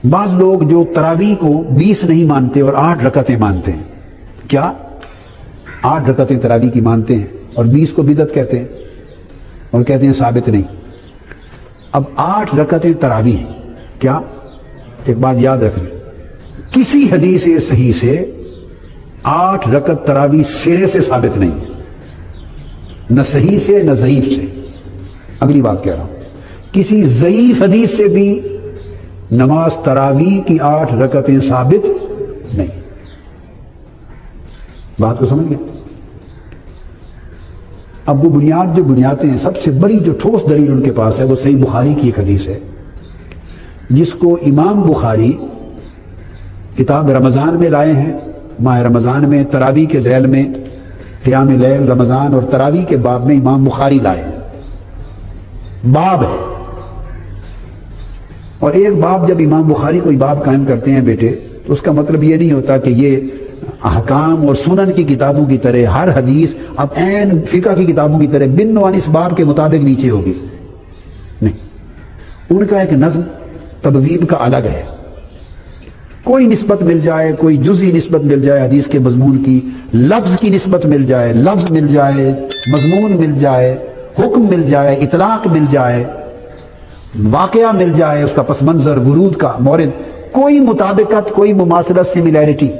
بعض لوگ جو تراویح کو 20 نہیں مانتے اور 8 رکعتیں مانتے ہیں، کیا 8 رکعتیں تراویح کی مانتے ہیں اور 20 کو بدعت کہتے ہیں اور کہتے ہیں ثابت نہیں۔ اب 8 رکعتیں تراویح، کیا ایک بات یاد رکھ لیں، کسی حدیث صحیح سے 8 رکعت تراویح سرے سے ثابت نہیں ہے، نہ صحیح سے نہ ضعیف سے۔ اگلی بات کہہ رہا ہوں، کسی ضعیف حدیث سے بھی نماز تراویح کی 8 رکعتیں ثابت نہیں۔ بات کو سمجھ گئے؟ اب وہ بنیاد جو بنیادیں ہیں، سب سے بڑی جو ٹھوس دلیل ان کے پاس ہے وہ صحیح بخاری کی ایک حدیث ہے، جس کو امام بخاری کتاب رمضان میں لائے ہیں، ماہ رمضان میں تراویح کے ذیل میں قیام لیل رمضان اور تراویح کے باب میں امام بخاری لائے ہیں، باب ہے۔ اور ایک باب جب امام بخاری کوئی باب قائم کرتے ہیں بیٹے، تو اس کا مطلب یہ نہیں ہوتا کہ یہ احکام اور سنن کی کتابوں کی طرح ہر حدیث اب عین فقہ کی کتابوں کی طرح بن نوان اس باب کے مطابق نیچے ہوگی، نہیں۔ ان کا ایک نظم تبویب کا الگ ہے، کوئی نسبت مل جائے، کوئی جزئی نسبت مل جائے حدیث کے مضمون کی، لفظ کی نسبت مل جائے، لفظ مل جائے، مضمون مل جائے، حکم مل جائے، اطلاق مل جائے، واقعہ مل جائے، اس کا پس منظر، ورود کا مورد، کوئی مطابقت، کوئی مماثلت، سملیرٹی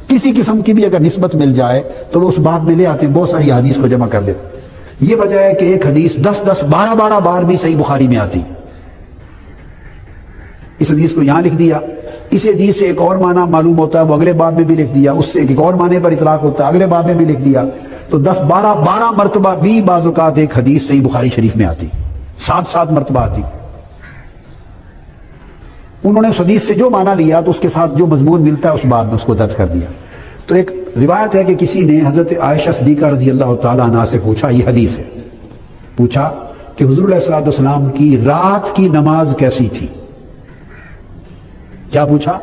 کسی قسم کی بھی اگر نسبت مل جائے تو وہ اس باب میں لے آتے ہیں، بہت ساری حدیث کو جمع کر دیتے۔ یہ وجہ ہے کہ ایک حدیث 10 12 بار بھی صحیح بخاری میں آتی، اس حدیث کو یہاں لکھ دیا، اس حدیث سے ایک اور معنی معلوم ہوتا ہے، وہ اگلے باب میں بھی لکھ دیا، اس سے ایک اور معنی پر اطلاق ہوتا ہے، اگلے باب میں بھی لکھ دیا، تو 12 مرتبہ بھی بعض اوقات ایک حدیث صحیح بخاری شریف میں آتی، 7 مرتبہ آتی۔ انہوں نے اس حدیث سے جو معنی لیا تو اس کے ساتھ جو مضمون ملتا ہے اس باب میں اس کو درج کر دیا۔ تو ایک روایت ہے کہ کسی نے حضرت عائشہ صدیقہ رضی اللہ تعالیٰ عنہا سے پوچھا، یہ حدیث ہے، پوچھا کہ حضور علیہ الصلوۃ والسلام کی رات کی نماز کیسی تھی؟ کیا پوچھا؟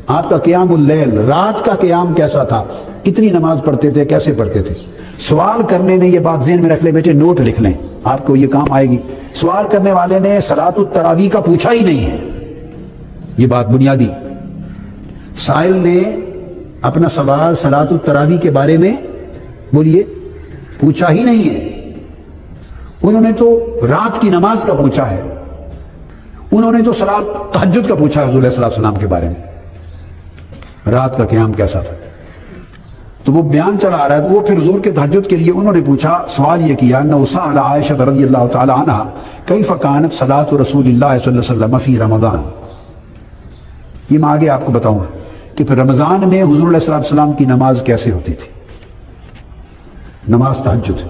آپ کا قیام اللیل، رات کا قیام کیسا تھا، کتنی نماز پڑھتے تھے، کیسے پڑھتے تھے؟ سوال کرنے نے یہ بات ذہن میں رکھ لے بیٹے، نوٹ لکھ لیں، آپ کو یہ کام آئے گی۔ سوال کرنے والے نے صلاۃ التراویح کا پوچھا ہی نہیں ہے، یہ بات بنیادی۔ سائل نے اپنا سوال صلاۃ التراویح کے بارے میں بولیے پوچھا ہی نہیں ہے، انہوں نے تو رات کی نماز کا پوچھا ہے، انہوں نے تو صلاۃ تہجد کا پوچھا حضور علیہ السلام کے بارے میں، رات کا قیام کیسا تھا۔ تو وہ بیان چلا آ رہا ہے، تو وہ پھر حضور کے تہجد کے لیے انہوں نے پوچھا، سوال یہ کیا، سأل عائشہ رضی اللہ تعالی عنہا کیف کانت صلاۃ رسول اللہ صلی اللہ علیہ وسلم فی رمضان۔ یہ میں آگے آپ کو بتاؤں گا کہ پھر رمضان میں حضور علیہ السلام کی نماز کیسے ہوتی تھی، نماز تہجد۔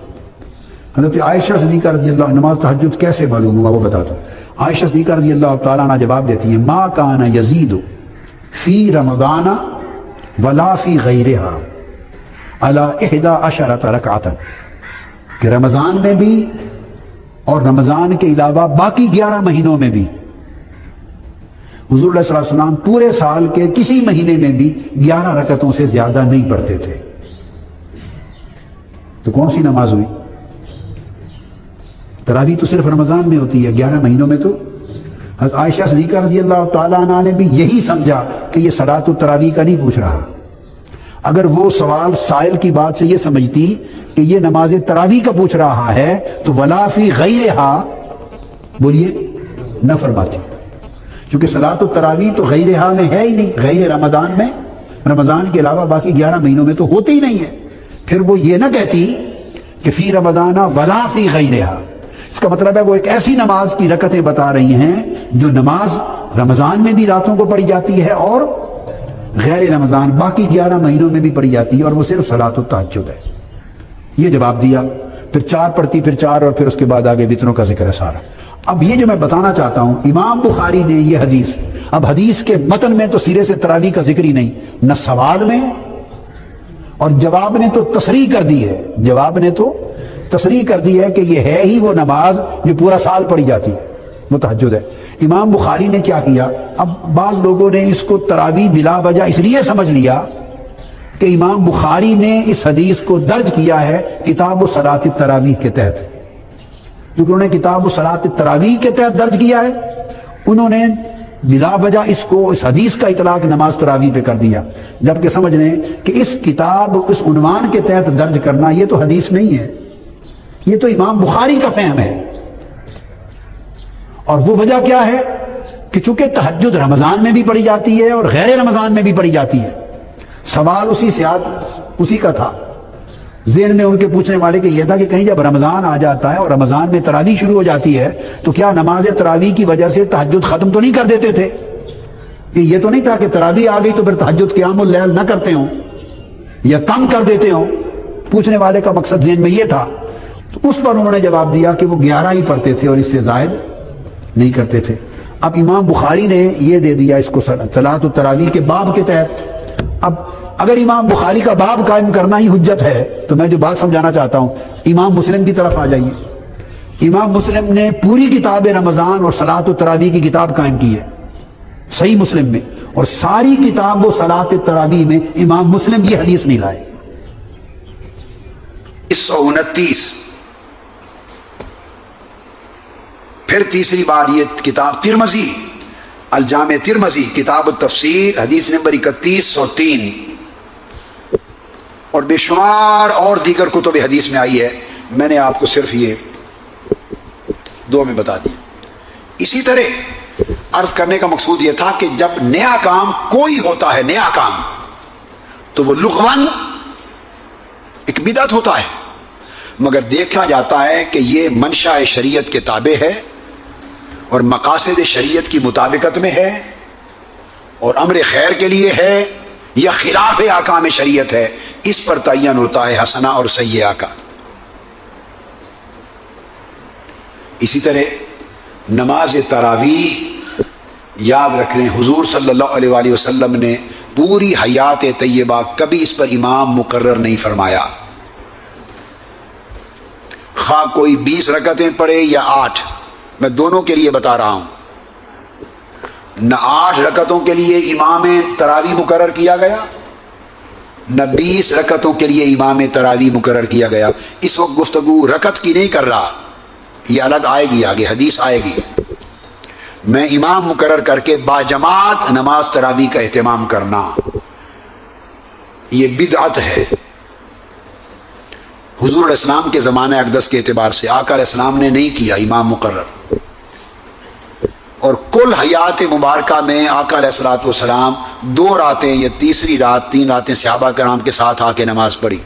حضرت عائشہ صدیقہ رضی اللہ عنہ، نماز تہجد کیسے معلوم ہوا وہ بتاتا ہوں۔ عائشہ صدیقہ رضی اللہ تعالیٰ عنہ جواب دیتی ہیں، ما کان یزید فی رمضان ولا فی غیرہا علی 11 رکعۃ، کہ رمضان میں بھی اور رمضان کے علاوہ باقی 11 مہینوں میں بھی حضور علیہ السلام پورے سال کے کسی مہینے میں بھی 11 رکعتوں سے زیادہ نہیں پڑھتے تھے۔ تو کون سی نماز ہوئی؟ تراویح تو صرف رمضان میں ہوتی ہے، 11 مہینوں میں تو۔ حضرت عائشہ صدیقہ رضی اللہ تعالیٰ عنہ نے بھی یہی سمجھا کہ یہ صلاۃ التراویح کا نہیں پوچھ رہا۔ اگر وہ سوال سائل کی بات سے یہ سمجھتی کہ یہ نماز تراویح کا پوچھ رہا ہے تو ولا فی غیرہا بولیے نہ فرماتی، چونکہ صلاۃ التراویح تو غیرہا میں ہے ہی نہیں، غیر رمضان میں، رمضان کے علاوہ باقی 11 مہینوں میں تو ہوتی ہی نہیں ہے۔ پھر وہ یہ نہ کہتی کہ فی رمضان ولا فی غیرہا، اس کا مطلب ہے وہ ایک ایسی نماز کی رکعتیں بتا رہی ہیں جو نماز رمضان میں بھی راتوں کو پڑھی جاتی ہے اور غیر رمضان باقی 11 مہینوں میں بھی پڑھی جاتی ہے، اور وہ صرف صلاۃ التہجد ہے۔ یہ جواب دیا، پھر 4 پڑھتی، پھر 4، اور پھر اس کے بعد آگے وطروں کا ذکر ہے سارا۔ اب یہ جو میں بتانا چاہتا ہوں، امام بخاری نے یہ حدیث، اب حدیث کے متن میں تو سرے سے تراویح کا ذکر ہی نہیں، نہ سوال میں، اور جواب نے تو تصریح کر دی ہے، جواب نے تو تصریح کر دی ہے کہ یہ ہے ہی وہ نماز جو پورا سال پڑھی جاتی ہے، وہ تہجد ہے۔ امام بخاری نے کیا کیا، اب بعض لوگوں نے اس کو تراویح بلا وجہ اس لیے سمجھ لیا کہ امام بخاری نے اس حدیث کو درج کیا ہے کتاب صلاۃ التراویح کے تحت، کیونکہ انہوں نے کتاب صلاۃ التراویح کے تحت درج کیا ہے، انہوں نے بلا وجہ اس کو اس حدیث کا اطلاق نماز تراویح پہ کر دیا، جبکہ سمجھ لیں کہ اس کتاب اس عنوان کے تحت درج کرنا یہ تو حدیث نہیں ہے، یہ تو امام بخاری کا فہم ہے۔ اور وہ وجہ کیا ہے کہ چونکہ تہجد رمضان میں بھی پڑھی جاتی ہے اور غیر رمضان میں بھی پڑھی جاتی ہے، سوال اسی کا تھا ذہن میں ان کے پوچھنے والے کہ یہ تھا کہ کہیں جب رمضان آ جاتا ہے اور رمضان میں تراویح شروع ہو جاتی ہے تو کیا نماز تراویح کی وجہ سے تہجد ختم تو نہیں کر دیتے تھے؟ کہ یہ تو نہیں تھا کہ تراویح آ گئی تو پھر تہجد قیام اللیل نہ کرتے ہوں یا کم کر دیتے ہوں؟ پوچھنے والے کا مقصد ذہن میں یہ تھا۔ تو اس پر انہوں نے جواب دیا کہ وہ 11 ہی پڑھتے تھے اور اس سے زائد نہیں کرتے تھے۔ اب امام بخاری نے یہ دے دیا اس کو صلاۃ التراویح کے باب کے تحت۔ اب اگر امام بخاری کا باب قائم کرنا ہی حجت ہے تو میں جو بات سمجھانا چاہتا ہوں، امام مسلم کی طرف آ جائیے۔ امام مسلم نے پوری کتاب رمضان اور صلاۃ التراویح کی کتاب قائم کی ہے صحیح مسلم میں، اور ساری کتاب و صلاۃ التراویح میں امام مسلم یہ حدیث نہیں لائے۔ 129 پھر تیسری بار یہ کتاب ترمذی، الجامع ترمذی کتاب التفسیر، حدیث نمبر 3103، اور بے شمار اور دیگر کتب حدیث میں آئی ہے، میں نے آپ کو صرف یہ 2 میں بتا دیا۔ اسی طرح عرض کرنے کا مقصود یہ تھا کہ جب نیا کام کوئی ہوتا ہے، نیا کام، تو وہ لغوًا ایک بدعت ہوتا ہے، مگر دیکھا جاتا ہے کہ یہ منشاء شریعت کے تابع ہے اور مقاصد شریعت کی مطابقت میں ہے اور امر خیر کے لیے ہے یا خلاف احکام شریعت ہے، اس پر تعین ہوتا ہے حسنہ اور سیئہ کا۔ اسی طرح نماز تراویح یاد رکھ لیں، حضور صلی اللہ علیہ وآلہ وسلم نے پوری حیات طیبہ کبھی اس پر امام مقرر نہیں فرمایا، خواہ کوئی 20 رکعتیں پڑھے یا 8، میں دونوں کے لیے بتا رہا ہوں۔ نہ 8 رکعتوں کے لیے امام تراویح مقرر کیا گیا، نہ 20 رکعتوں کے لیے امام تراویح مقرر کیا گیا۔ اس وقت گفتگو رکعت کی نہیں کر رہا، یہ الگ آئے گی، آگے حدیث آئے گی۔ میں امام مقرر کر کے باجماعت نماز تراویح کا اہتمام کرنا، یہ بدعت ہے۔ حضور علیہ السلام کے زمانہ اقدس کے اعتبار سے آقا علیہ السلام نے نہیں کیا امام مقرر، اور کل حیات مبارکہ میں آقا علیہ السلام 2 راتیں یا تیسری رات 3 راتیں صحابہ کرام کے ساتھ آ کے نماز پڑھی۔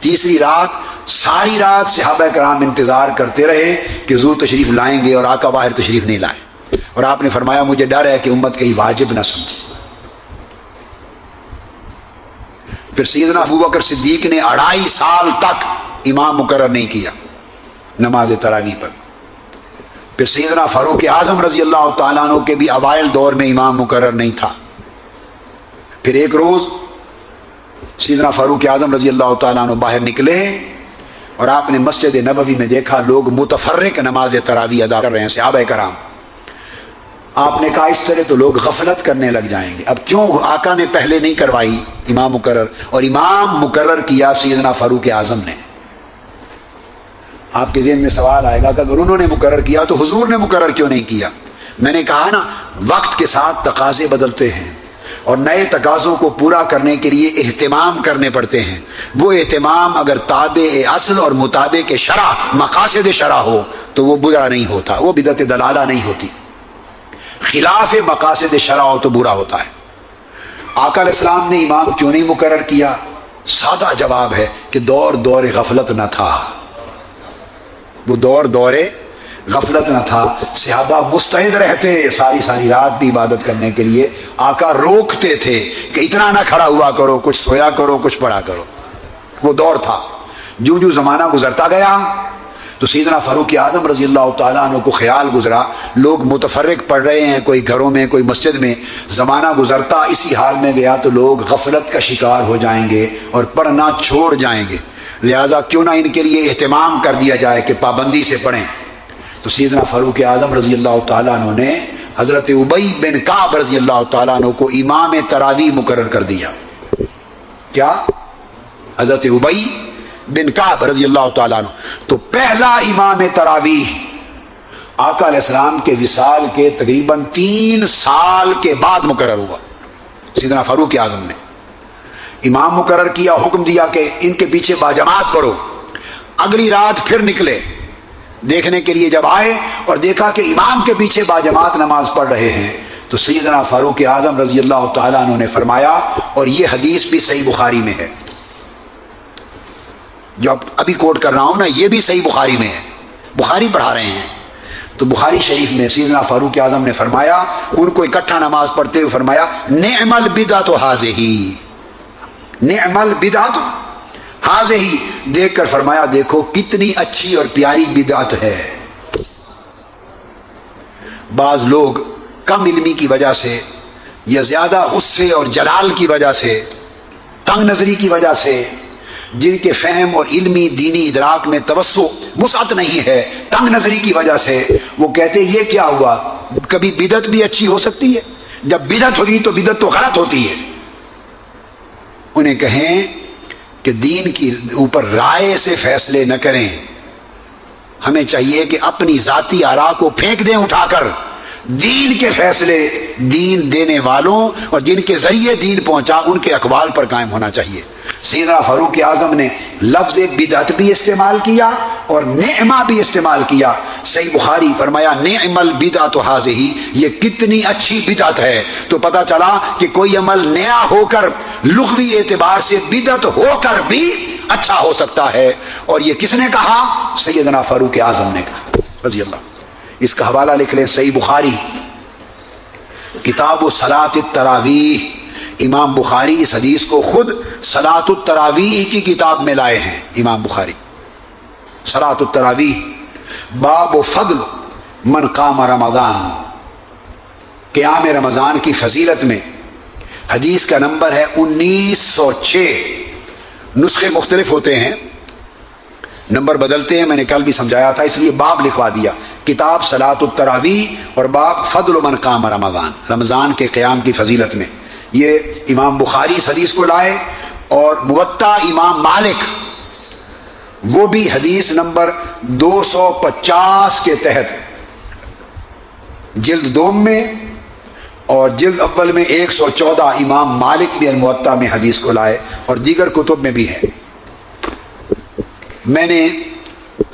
تیسری رات ساری رات صحابہ کرام انتظار کرتے رہے کہ حضور تشریف لائیں گے اور آقا باہر تشریف نہیں لائیں، اور آپ نے فرمایا مجھے ڈر ہے کہ امت کہیں واجب نہ سمجھے۔ پھر سیدنا ابوبکر صدیق نے 2.5 سال تک امام مقرر نہیں کیا نماز تراویح پر۔ پھر سیدنا فاروق اعظم رضی اللہ تعالیٰ عنہ کے بھی اوائل دور میں امام مقرر نہیں تھا۔ پھر ایک روز سیدنا فاروق اعظم رضی اللہ تعالیٰ عنہ باہر نکلے اور آپ نے مسجد نبوی میں دیکھا لوگ متفرق نماز تراویح ادا کر رہے ہیں، صحابہ کرام۔ آپ نے کہا اس طرح تو لوگ غفلت کرنے لگ جائیں گے، اب کیوں آقا نے پہلے نہیں کروائی امام مقرر، اور امام مقرر کیا سیدنا فاروق اعظم نے؟ آپ کے ذہن میں سوال آئے گا کہ اگر انہوں نے مقرر کیا تو حضور نے مقرر کیوں نہیں کیا؟ میں نے کہا نا، وقت کے ساتھ تقاضے بدلتے ہیں اور نئے تقاضوں کو پورا کرنے کے لیے اہتمام کرنے پڑتے ہیں۔ وہ اہتمام اگر تابع اصل اور مطابق شرع مقاصد شرع ہو تو وہ برا نہیں ہوتا، وہ بدعت دلالہ نہیں ہوتی۔ خلاف مقاصد شرع ہو تو برا ہوتا ہے۔ آقا علیہ السلام نے امام کیوں نہیں مقرر کیا؟ سادہ جواب ہے کہ دور غفلت نہ تھا، وہ دور غفلت نہ تھا۔ صحابہ مستعد رہتے ساری رات بھی عبادت کرنے کے لیے، آقا روکتے تھے کہ اتنا نہ کھڑا ہوا کرو، کچھ سویا کرو، کچھ پڑھا کرو۔ وہ دور تھا۔ جو زمانہ گزرتا گیا تو سیدنا فاروق اعظم رضی اللہ تعالیٰ عنہ کو خیال گزرا لوگ متفرق پڑھ رہے ہیں، کوئی گھروں میں کوئی مسجد میں، زمانہ گزرتا اسی حال میں گیا تو لوگ غفلت کا شکار ہو جائیں گے اور پڑھنا چھوڑ جائیں گے، لہٰذا کیوں نہ ان کے لیے اہتمام کر دیا جائے کہ پابندی سے پڑھیں۔ تو سیدنا فاروق اعظم رضی اللہ تعالیٰ عنہ نے حضرت ابی بن کعب رضی اللہ تعالیٰ عنہ کو امام تراویح مقرر کر دیا۔ کیا؟ حضرت ابی بن کعب رضی اللہ تعالیٰ عنہ تو پہلا امام تراویح آقا علیہ السلام کے وصال کے تقریباً 3 سال کے بعد مقرر ہوا. سیدنا فاروق اعظم نے امام مقرر کیا, حکم دیا کہ ان کے پیچھے باجماعت پڑھو. اگلی رات پھر نکلے دیکھنے کے لیے. جب آئے اور دیکھا کہ امام کے پیچھے باجماعت نماز پڑھ رہے ہیں تو سیدنا فاروق اعظم رضی اللہ تعالیٰ عنہ نے فرمایا, اور یہ حدیث بھی صحیح بخاری میں ہے, جو ابھی کوٹ کر رہا ہوں نا, یہ بھی صحیح بخاری میں ہے, بخاری پڑھا رہے ہیں. تو بخاری شریف میں سیدنا فاروق اعظم نے فرمایا, ان کو اکٹھا نماز پڑھتے ہوئے فرمایا, نعم البدعۃ ھذہ, نعم البدعۃ ھذہ, دیکھ کر فرمایا دیکھو کتنی اچھی اور پیاری بدعت ہے. بعض لوگ کم علمی کی وجہ سے یا زیادہ غصے اور جلال کی وجہ سے, تنگ نظری کی وجہ سے, جن کے فہم اور علمی دینی ادراک میں توسع وسعت نہیں ہے, تنگ نظری کی وجہ سے وہ کہتے یہ کیا ہوا, کبھی بدعت بھی اچھی ہو سکتی ہے, جب بدعت ہوگی تو بدعت تو غلط ہوتی ہے. انہیں کہیں کہ دین کی اوپر رائے سے فیصلے نہ کریں, ہمیں چاہیے کہ اپنی ذاتی آراء کو پھینک دیں اٹھا کر, دین کے فیصلے دین دینے والوں اور جن کے ذریعے دین پہنچا ان کے اقوال پر قائم ہونا چاہیے. سیدنا فاروق اعظم نے لفظ بدعت بھی استعمال کیا اور نعمہ بھی استعمال کیا. صحیح بخاری فرمایا نعم البدعۃ ھذہ, یہ کتنی اچھی بدعت ہے. تو پتہ چلا کہ کوئی عمل نیا ہو کر لغوی اعتبار سے بدعت ہو کر بھی اچھا ہو سکتا ہے. اور یہ کس نے کہا؟ سیدنا فاروق اعظم نے کہا رضی اللہ. اس کا حوالہ لکھ لیں, صحیح بخاری کتاب صلاۃ التراویح. امام بخاری اس حدیث کو خود صلاۃ التراویح کی کتاب میں لائے ہیں. امام بخاری صلاۃ التراویح, باب فضل من قام رمضان, قیام رمضان کی فضیلت میں. حدیث کا نمبر ہے 1906. نسخے مختلف ہوتے ہیں, نمبر بدلتے ہیں, میں نے کل بھی سمجھایا تھا اس لیے باب لکھوا دیا. کتاب صلاۃ التراویح اور باب فضل من قام رمضان, رمضان کے قیام کی فضیلت میں. یہ امام بخاری اس حدیث کو لائے, اور موطا امام مالک وہ بھی حدیث نمبر 250 کے تحت جلد دوم میں اور جلد اول میں 114 امام مالک بھی الموطا میں حدیث کو لائے, اور دیگر کتب میں بھی ہے. میں نے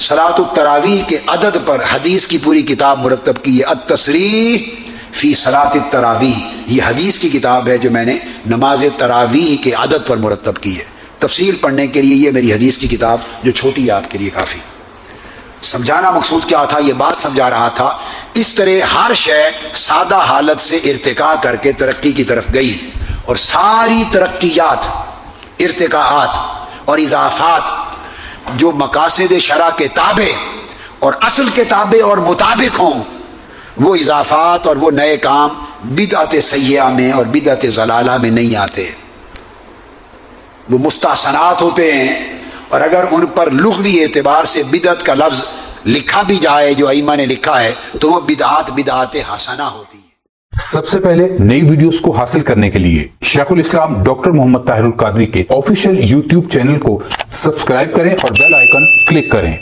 صلاۃ التراویح کے عدد پر حدیث کی پوری کتاب مرتب کی ہے, التصریح فی صلاۃ التراویح. یہ حدیث کی کتاب ہے جو میں نے نماز تراویح کے عدد پر مرتب کی ہے. تفصیل پڑھنے کے لیے یہ میری حدیث کی کتاب جو چھوٹی ہے آپ کے لیے کافی. سمجھانا مقصود کیا تھا, یہ بات سمجھا رہا تھا, اس طرح ہر شے سادہ حالت سے ارتقا کر کے ترقی کی طرف گئی, اور ساری ترقیات, ارتقاءات اور اضافات جو مقاصد شرع کے تابع اور اصل کے تابع اور مطابق ہوں, وہ اضافات اور وہ نئے کام بدعت سیئہ میں اور بدعت ضلالہ میں نہیں آتے. وہ مستحسنات ہوتے ہیں, اور اگر ان پر لغوی اعتبار سے بدعت کا لفظ لکھا بھی جائے جو ائمہ نے لکھا ہے تو وہ بدعت حسنہ ہوتی ہے. سب سے پہلے نئی ویڈیوز کو حاصل کرنے کے لیے شیخ الاسلام ڈاکٹر محمد طاہر القادری کے آفیشیل یوٹیوب چینل کو سبسکرائب کریں اور بیل آئیکن کلک کریں.